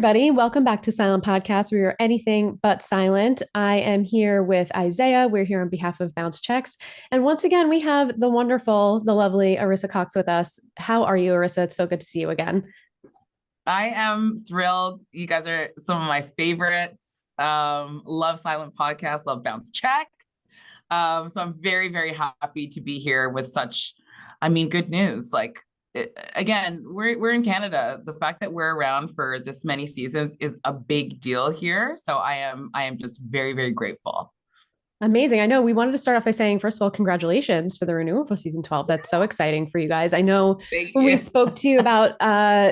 everybody. Welcome back to Silent Podcast, where you're anything but silent. I am here with Isaiah. We're here on behalf of Bounce Checks. And once again, we have the wonderful, the lovely Arisa Cox with us. How are you, Arisa? It's so good to see you again. I am thrilled. You guys are some of my favorites. Love Silent Podcast, love Bounce Checks. So I'm very, very happy to be here with such, good news. Again, we're in Canada. The fact that we're around for this many seasons is a big deal here. So I am just very, very grateful. Amazing. I know we wanted to start off by saying, first of all, congratulations for the renewal for season 12. That's so exciting for you guys. I know Thank when we you. spoke to you about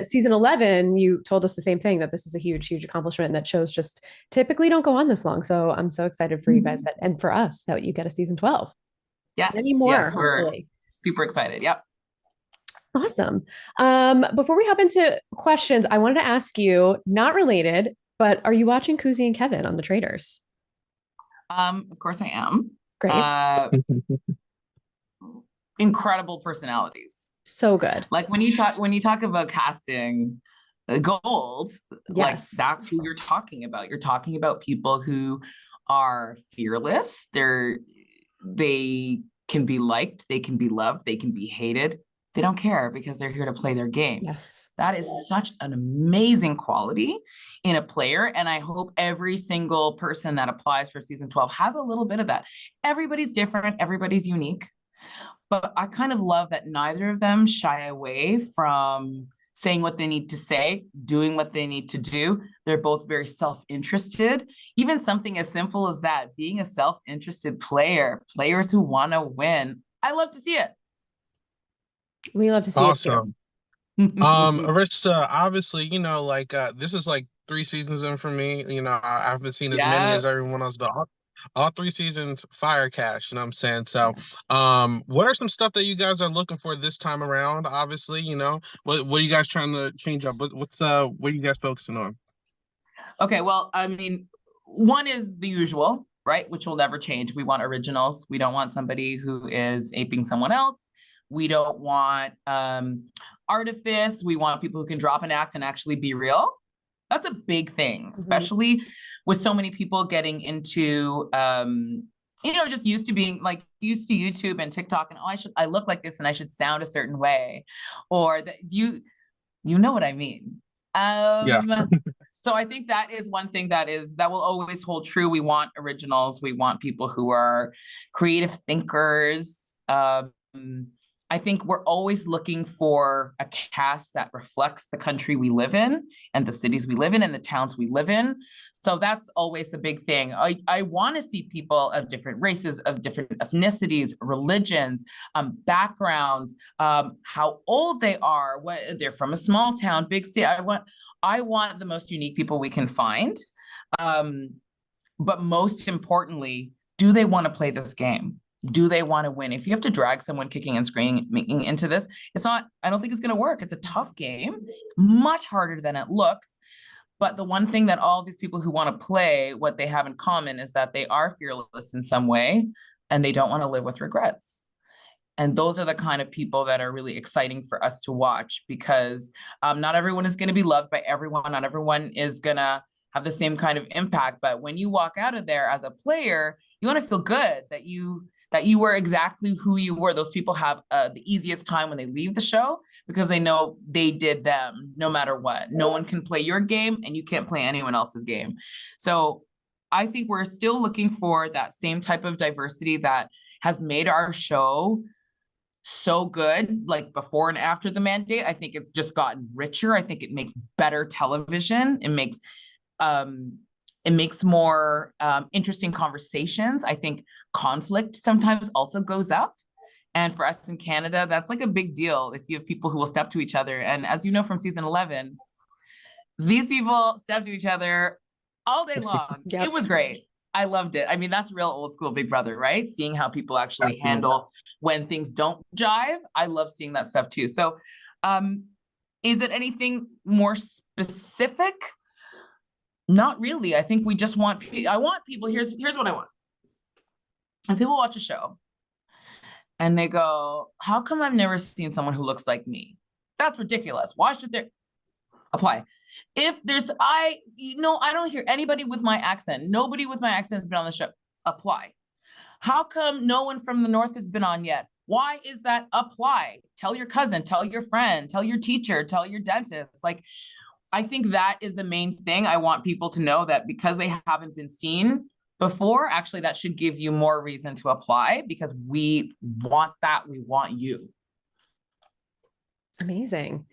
season 11, you told us the same thing, that this is a huge, huge accomplishment and that shows just typically don't go on this long. So I'm so excited for you guys and for us that you get a season 12. Many Yes, more, yes, we're hopefully. super excited. Yep. Awesome. Before we hop into questions, I wanted to ask you, not related, but are you watching Kuzi and Kevin on the Traders? Of course I am. Great. Incredible personalities. So good. Like when you talk about casting gold, like Yes. that's who you're talking about. You're talking about people who are fearless. They can be liked, they can be loved, they can be hated. They don't care because they're here to play their game. Yes. That is such an amazing quality in a player. And I hope every single person that applies for season 12 has a little bit of that. Everybody's different, everybody's unique. But I kind of love that neither of them shy away from saying what they need to say, doing what they need to do. They're both very self-interested. Even something as simple as that, being a self-interested player, players who want to win. I love to see it. We love to see it too. Awesome. Arista, obviously, this is like 3 seasons in for me. I haven't seen as many Yeah. as everyone else, but all 3 seasons fire cash, you know what I'm saying? So, Yes. what are some stuff that you guys are looking for this time around? Obviously, what are you guys trying to change up? What are you guys focusing on? Okay, well, one is the usual, right? Which will never change. We want originals. We don't want somebody who is aping someone else. We don't want artifice. We want people who can drop an act and actually be real. That's a big thing, especially with so many people getting into just used to YouTube and TikTok, and I look like this and I should sound a certain way, or that you know what I mean. Yeah. So I think that is one thing that will always hold true. We want originals. We want people who are creative thinkers. I think we're always looking for a cast that reflects the country we live in and the cities we live in and the towns we live in. So that's always a big thing. I want to see people of different races, of different ethnicities, religions, backgrounds, how old they are, what they're from, a small town, big city. I want the most unique people we can find. But most importantly, do they want to play this game? Do they want to win? If you have to drag someone kicking and screaming into this, I don't think it's going to work. It's a tough game. It's much harder than it looks. But the one thing that all these people who want to play, what they have in common is that they are fearless in some way and they don't want to live with regrets. And those are the kind of people that are really exciting for us to watch, because not everyone is going to be loved by everyone. Not everyone is going to have the same kind of impact. But when you walk out of there as a player, you want to feel good that you were exactly who you were. Those people have the easiest time when they leave the show because they know they did them no matter what. No one can play your game and you can't play anyone else's game. So I think we're still looking for that same type of diversity that has made our show so good, like before and after the mandate. I think it's just gotten richer. I think it makes better television. It makes more interesting conversations. I think conflict sometimes also goes up. And for us in Canada, that's like a big deal if you have people who will step to each other. And as you know from season 11, these people step to each other all day long. Yep. It was great. I loved it. I mean, that's real old school Big Brother, right? Seeing how people actually handle when things don't jive. I love seeing that stuff too. So is it anything more specific? Not really. I think we just want, I want people, here's what I want. If people watch a show and they go, how come I've never seen someone who looks like me? That's ridiculous. Why should they apply? If there's, I don't hear anybody with my accent. Nobody with my accent has been on the show. Apply. How come no one from the North has been on yet? Why is that? Apply. Tell your cousin, tell your friend, tell your teacher, tell your dentist. Like, I think that is the main thing. I want people to know that because they haven't been seen before, actually, that should give you more reason to apply, because we want that. We want you. Amazing.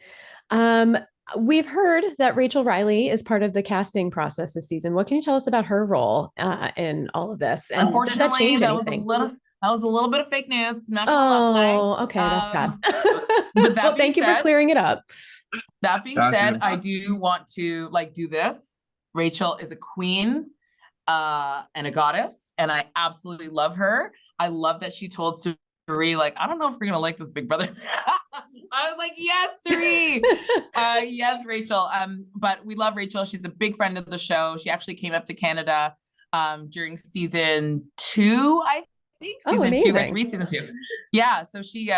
We've heard that Rachel Riley is part of the casting process this season. What can you tell us about her role in all of this? And unfortunately, that was a little bit of fake news. Not gonna lie. Oh, okay, that's sad. But that well, thank you for clearing it up. That being said, I do want to do this. Rachel is a queen and a goddess, and I absolutely love her. I love that she told Suri, I don't know if we're gonna like this Big Brother. I was like, yes, Suri. Yes, Rachel. But we love Rachel. She's a big friend of the show. She actually came up to Canada during season 2, I think. Season 2 or 3, season 2. Yeah. So she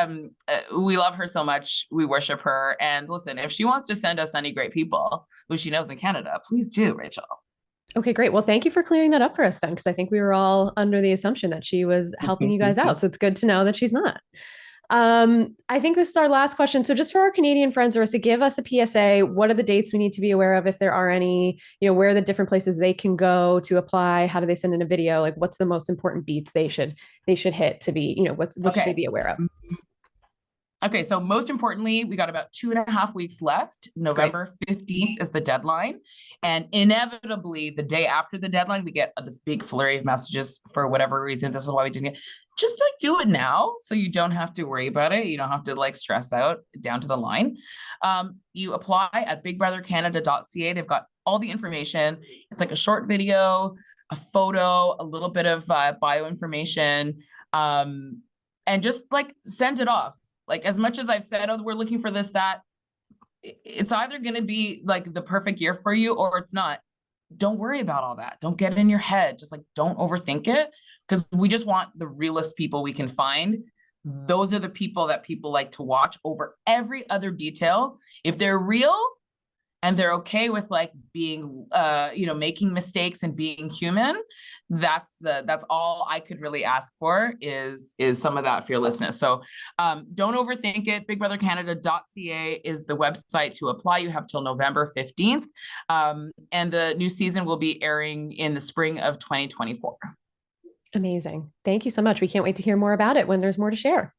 we love her so much. We worship her. And listen, if she wants to send us any great people who she knows in Canada, please do, Rachel. Okay, great. Well, thank you for clearing that up for us then, because I think we were all under the assumption that she was helping you guys out. So it's good to know that she's not. I think this is our last question. So just for our Canadian friends, Arisa, give us a PSA. What are the dates we need to be aware of, if there are any? Where are the different places they can go to apply? How do they send in a video? What's the most important beats they should hit to be, what should they be aware of? Okay, so most importantly, we got about 2.5 weeks left. November 15th is the deadline. And inevitably, the day after the deadline, we get this big flurry of messages for whatever reason. This is why we didn't get. Just do it now, so you don't have to worry about it. You don't have to stress out down to the line. You apply at bigbrothercanada.ca. They've got all the information. It's a short video, a photo, a little bit of bio information, and just send it off. As much as I've said, oh, we're looking for this, that, it's either going to be the perfect year for you or it's not. Don't worry about all that. Don't get it in your head. Just don't overthink it, because we just want the realest people we can find. Those are the people that people like to watch over every other detail. If they're real and they're okay with being, making mistakes and being human, that's all I could really ask for is some of that fearlessness. So don't overthink it. bigbrothercanada.ca is the website to apply. You have till November 15th. And the new season will be airing in the spring of 2024. Amazing. Thank you so much. We can't wait to hear more about it when there's more to share.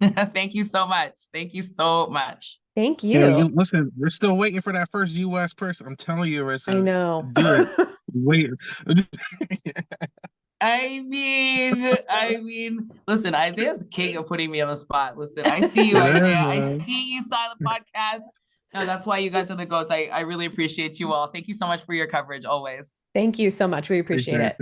Thank you so much. Thank you so much. Thank you. Listen, we're still waiting for that first U.S. person. I'm telling you, Arisa. I know. Do it. Wait. I mean, listen, Isaiah's king of putting me on the spot. Listen, I see you, Isaiah. I see you, Silent Podcast. No, that's why you guys are the GOATs. I really appreciate you all. Thank you so much for your coverage always. Thank you so much. We appreciate it.